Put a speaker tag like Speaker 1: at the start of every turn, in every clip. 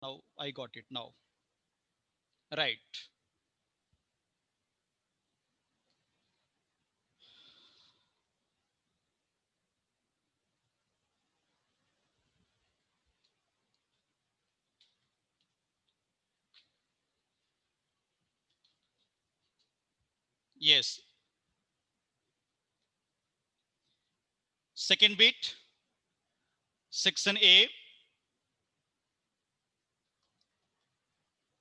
Speaker 1: Now I got it now. Right. Yes. Second bit, section A,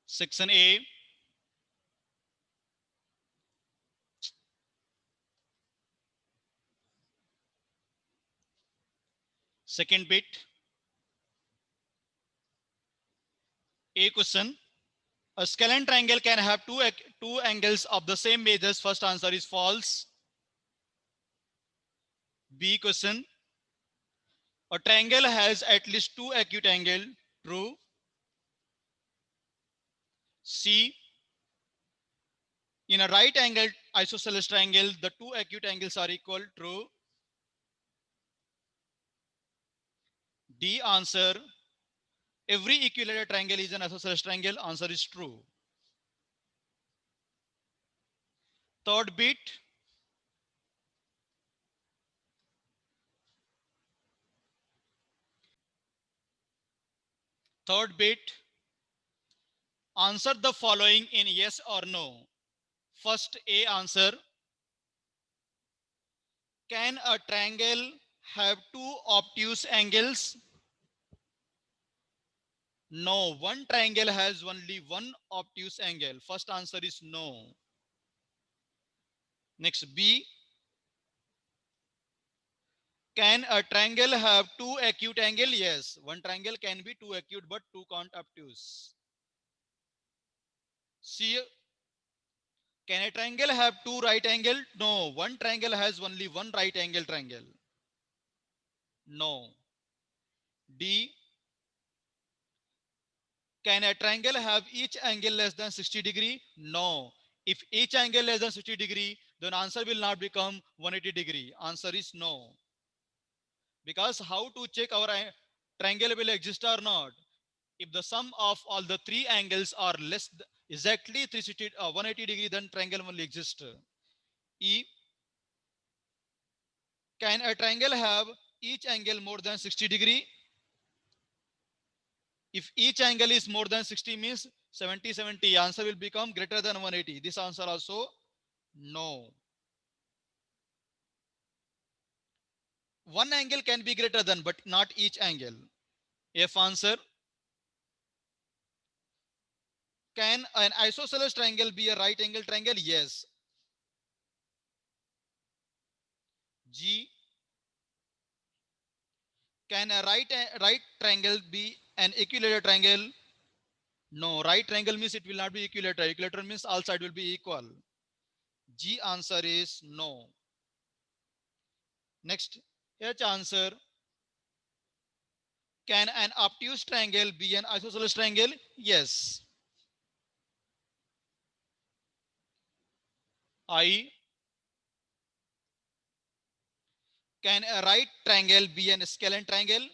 Speaker 1: section A, second bit, A question. A scalene triangle can have two angles of the same measures. First answer is false. B question. A triangle has at least two acute angles. True. C. In a right angle isosceles triangle, the two acute angles are equal. True. D answer. Every equilateral triangle is an isosceles triangle. Answer is true. Third bit. Third bit. Answer the following in yes or no. First A answer. Can a triangle have two obtuse angles? No, one triangle has only one obtuse angle. First answer is no. Next B. Can a triangle have two acute angle? Yes, one triangle can be two acute but two can't obtuse. C. Can a triangle have two right angle? No, one triangle has only one right angle triangle. No. D. Can a triangle have each angle less than 60 degree? No. If each angle less than 60 degree, then answer will not become 180 degree. Answer is no. Because how to check our triangle will exist or not? If the sum of all the three angles are less exactly 360 180 degree, then triangle will exist. E. Can a triangle have each angle more than 60 degree? If each angle is more than 60 means 70 70, answer will become greater than 180. This answer also no. One angle can be greater than but not each angle. F answer. Can an isosceles triangle be a right angle triangle? Yes. G. Can a right triangle be an equilateral triangle? No. Right triangle means it will not be equilateral. Equilateral means all sides will be equal. G answer is no. Next, H answer. Can an obtuse triangle be an isosceles triangle? Yes. I. Can a right triangle be an scalene triangle?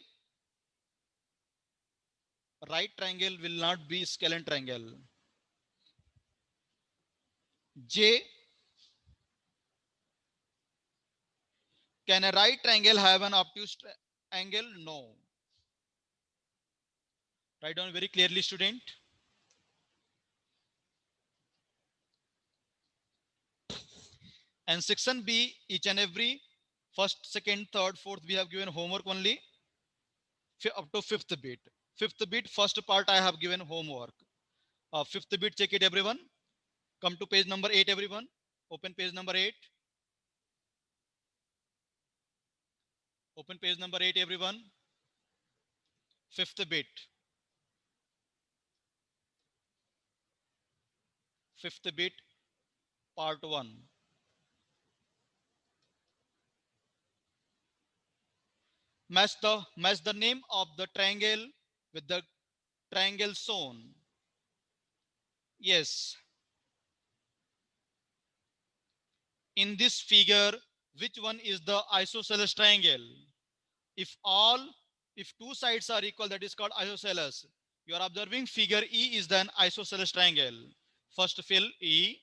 Speaker 1: Right triangle will not be scalene triangle. J. Can a right triangle have an obtuse angle? No. Write down very clearly, student. And section B, each and every first, second, third, fourth, we have given homework only up to fifth bit. Fifth bit, first part I have given homework. Fifth bit, check it everyone. Come to page number 8, everyone. Open page number 8. Open page number 8, everyone. Fifth bit. Fifth bit, part 1. Match the name of the triangle with the triangle shown. Yes. In this figure, which one is the isosceles triangle? If all, if two sides are equal, that is called isosceles. You are observing figure E is an isosceles triangle. First fill E.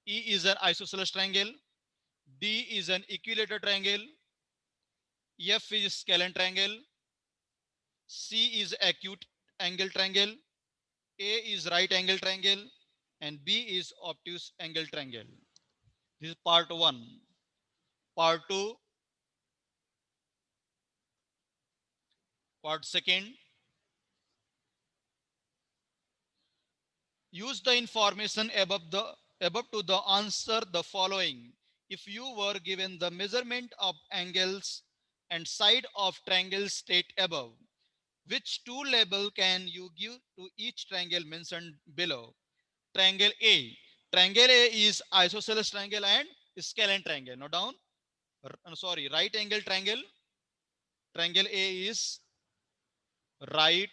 Speaker 1: E is an isosceles triangle. D is an equilateral triangle. F is scalene triangle. C is acute angle triangle. A is right angle triangle. And B is obtuse angle triangle. This is part 1. Part 2, part 2nd. Use the information above to the answer the following. If you were given the measurement of angles and side of triangle state above, which two label can you give to each triangle mentioned below? Triangle A. Triangle A is isosceles triangle and scalene triangle. Note down. Sorry, right angle triangle. Triangle A is right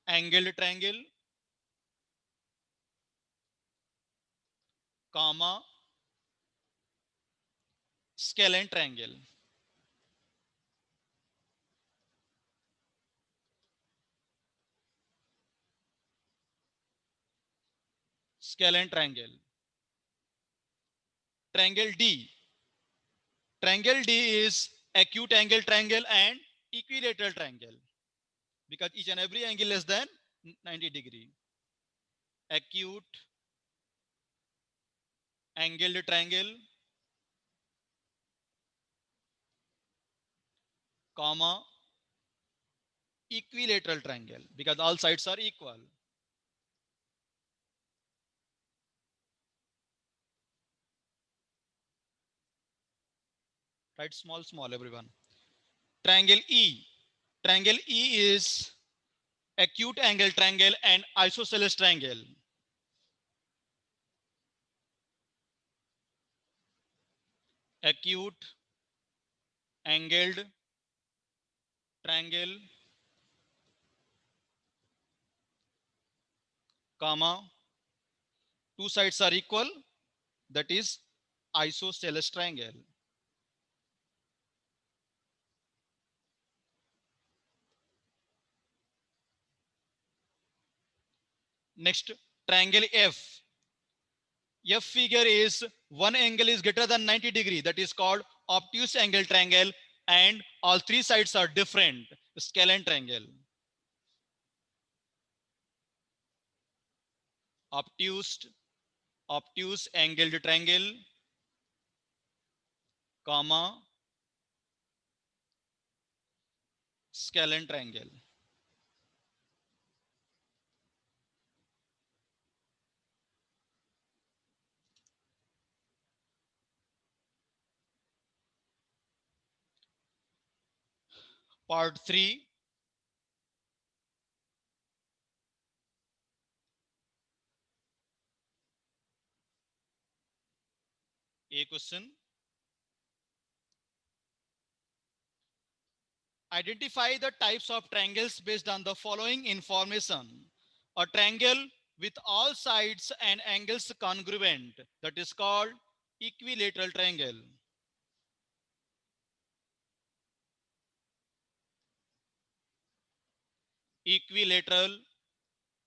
Speaker 1: angled triangle, comma, scalene triangle. Scalene triangle. Triangle D. Triangle D is acute angle triangle and equilateral triangle because each and every angle less than 90 degree. Acute angled triangle, comma, equilateral triangle because all sides are equal. Right, small everyone. Triangle E. Triangle E is acute angle triangle and isosceles triangle. Acute angled triangle, comma, two sides are equal, that is isosceles triangle. Next, triangle F. F figure is one angle is greater than 90 degree, that is called obtuse angle triangle, and all three sides are different, scalene triangle. Obtuse, obtuse angled triangle, comma, scalene triangle. Part 3, a question. Identify the types of triangles based on the following information. A triangle with all sides and angles congruent, that is called equilateral triangle. Equilateral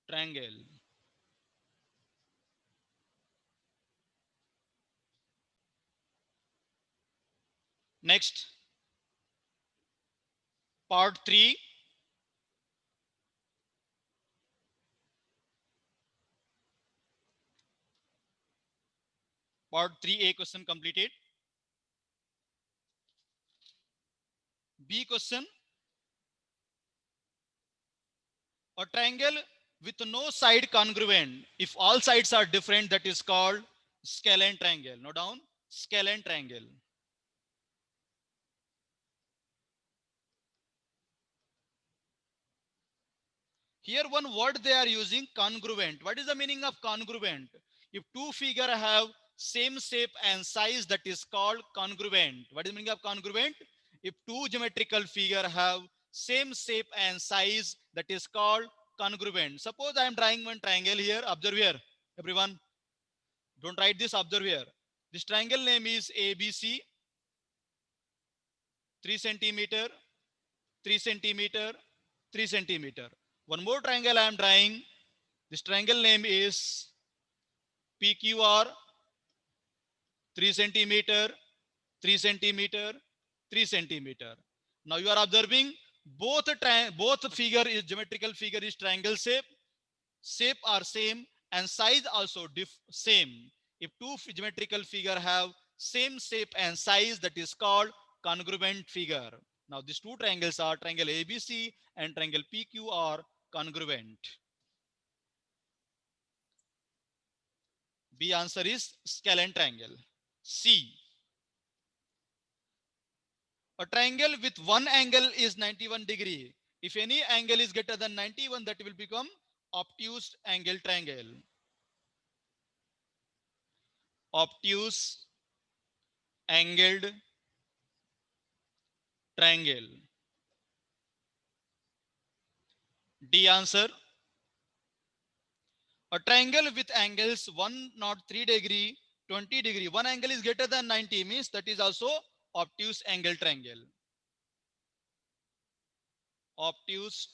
Speaker 1: triangle. Next, part 3, part 3A question completed. B question, a triangle with no side congruent, if all sides are different, that is called scalene triangle. Note down, scalene triangle. Here one word they are using, congruent. What is the meaning of congruent? If two figure have same shape and size, that is called congruent. What is the meaning of congruent? If two geometrical figure have same shape and size, that is called congruent. Suppose I am drawing one triangle here. Observe here, everyone. Don't write this, observe here. This triangle name is ABC, 3 centimeter, 3 centimeter, 3 centimeter. One more triangle I am drawing. This triangle name is PQR, 3 centimeter, 3 centimeter, 3 centimeter. Now you are observing both figure is geometrical figure is triangle shape are same and size also same. If two geometrical figure have same shape and size, that is called congruent figure. Now these two triangles are triangle ABC and triangle PQ are congruent. B answer is scalene triangle. C. A triangle with one angle is 91 degree. If any angle is greater than 91, that will become obtuse angle triangle. Obtuse angled triangle. D answer. A triangle with angles 103 degree, 20 degree. One angle is greater than 90 means that is also obtuse angle triangle. Obtuse,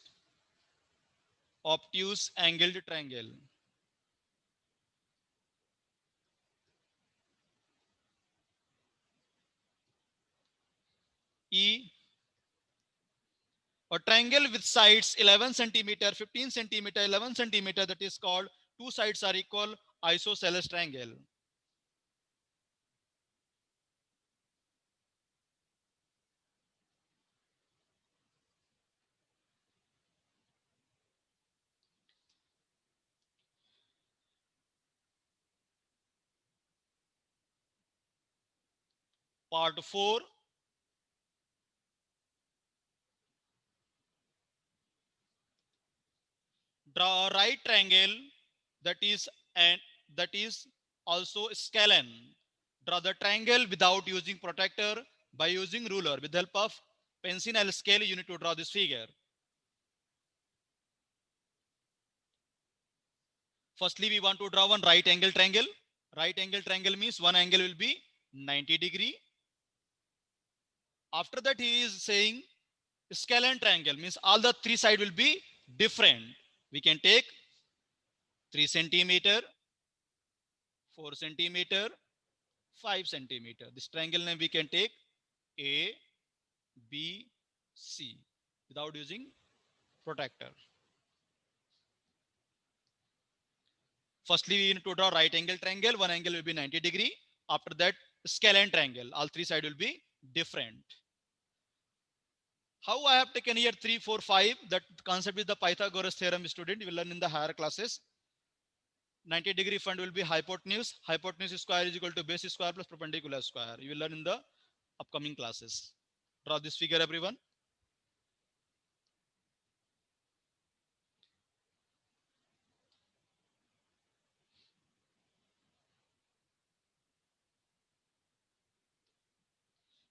Speaker 1: obtuse angled triangle. E. A triangle with sides 11 centimeter, 15 centimeter, 11 centimeter, that is called two sides are equal isosceles triangle. Part 4. Draw a right triangle that is and that is also scalene. Draw the triangle without using protractor by using ruler. With the help of pencil and scale, you need to draw this figure. Firstly, we want to draw one right angle triangle. Right angle triangle means one angle will be 90 degree. After that, he is saying scalene triangle means all the three sides will be different. We can take 3 centimeter, 4 centimeter, 5 centimeter. This triangle name we can take A, B, C without using protractor. Firstly, we need to draw right angle triangle. One angle will be 90 degree. After that, scalene triangle. All three sides will be different. How I have taken here 3, 4, 5. That concept is the Pythagoras theorem, student. You will learn in the higher classes. 90-degree front will be hypotenuse. Hypotenuse square is equal to base square plus perpendicular square. You will learn in the upcoming classes. Draw this figure, everyone.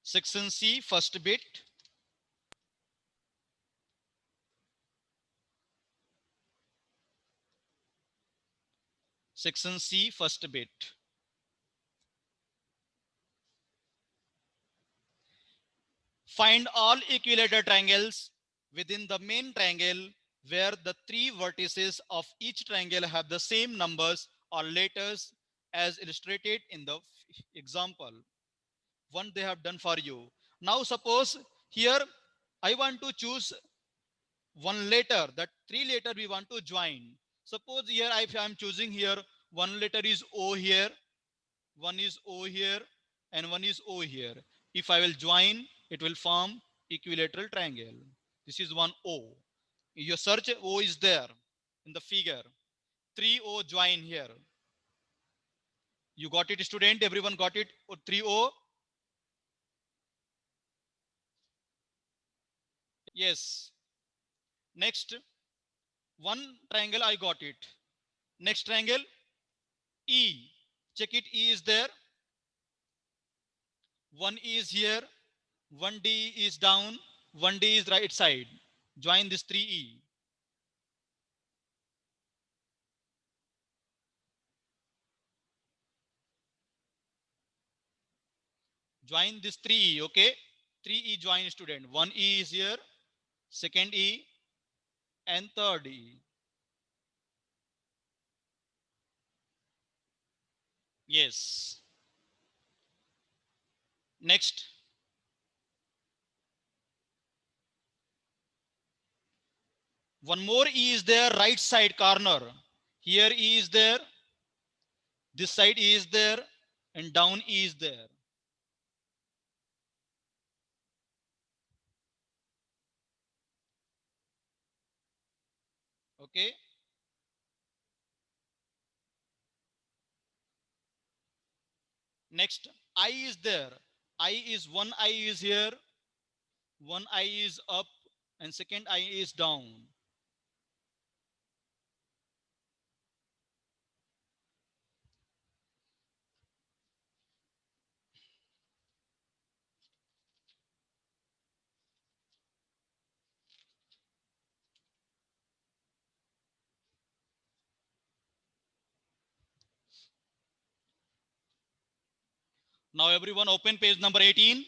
Speaker 1: Section C, first bit. Section C, first bit. Find all equilateral triangles within the main triangle where the three vertices of each triangle have the same numbers or letters as illustrated in the example. One they have done for you. Now suppose here I want to choose one letter, that three letter we want to join. Suppose here if I am choosing here, one letter is O here, one is O here, and one is O here. If I will join, it will form equilateral triangle. This is one O. Your search O is there in the figure. 3O join here. You got it, student? Everyone got it? 3O? Yes. Next, one triangle I got it. Next triangle, E. Check it, E is there. One E is here. One D is down. One D is right side. Join this 3E. Join this 3E, okay? 3E join, student. One E is here. Second E. and third E. Yes. Next, one more E is there, right side corner. Here E is there, this side E is there, and down E is there. Okay. Next, I is there. I is one eye is here, one eye is up, and second eye is down. Now everyone open page number 18.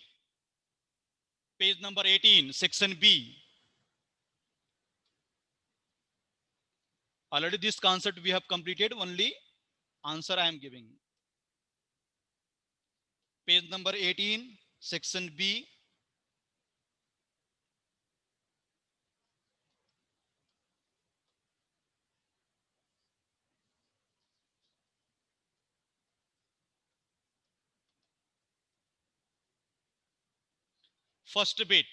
Speaker 1: Page number 18, section B. Already this concept we have completed, only answer I am giving. Page number 18, section B. First bit.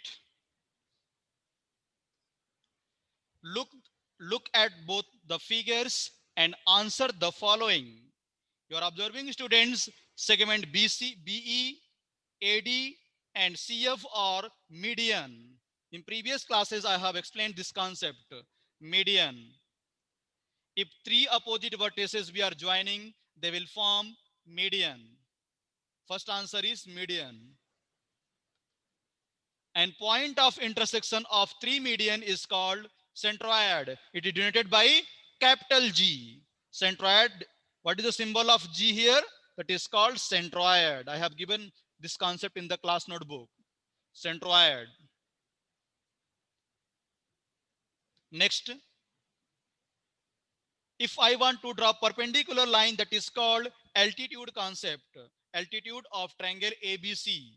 Speaker 1: Look, look at both the figures and answer the following. You are observing, students, segment BC, BE, AD, and CF are median. In previous classes, I have explained this concept, median. If three opposite vertices we are joining, they will form median. First answer is median. And point of intersection of three median is called centroid. It is denoted by capital G. Centroid, what is the symbol of G here? That is called centroid. I have given this concept in the class notebook. Centroid. Next, if I want to draw perpendicular line, that is called altitude concept. Altitude of triangle ABC.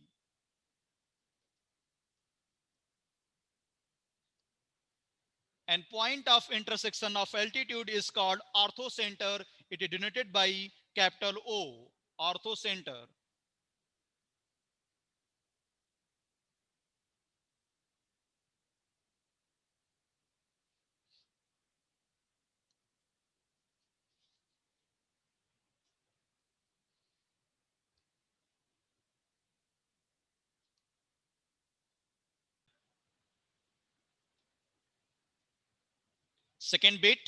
Speaker 1: And point of intersection of altitude is called orthocenter. It is denoted by capital O, orthocenter. Second bit,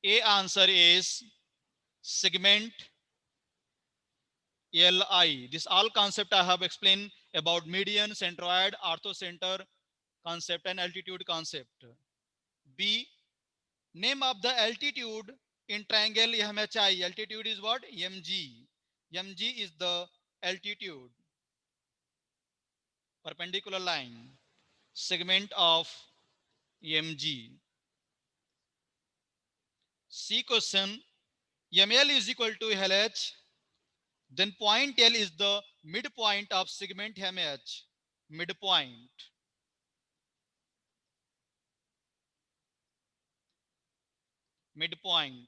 Speaker 1: A answer is segment LI. This all concept I have explained about median, centroid, orthocenter concept and altitude concept. B, name of the altitude in triangle MHI. Altitude is what? MG. MG is the altitude, perpendicular line, segment of MG. C question, ML is equal to LH, then point L is the midpoint of segment MH. Midpoint. Midpoint.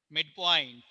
Speaker 1: Midpoint.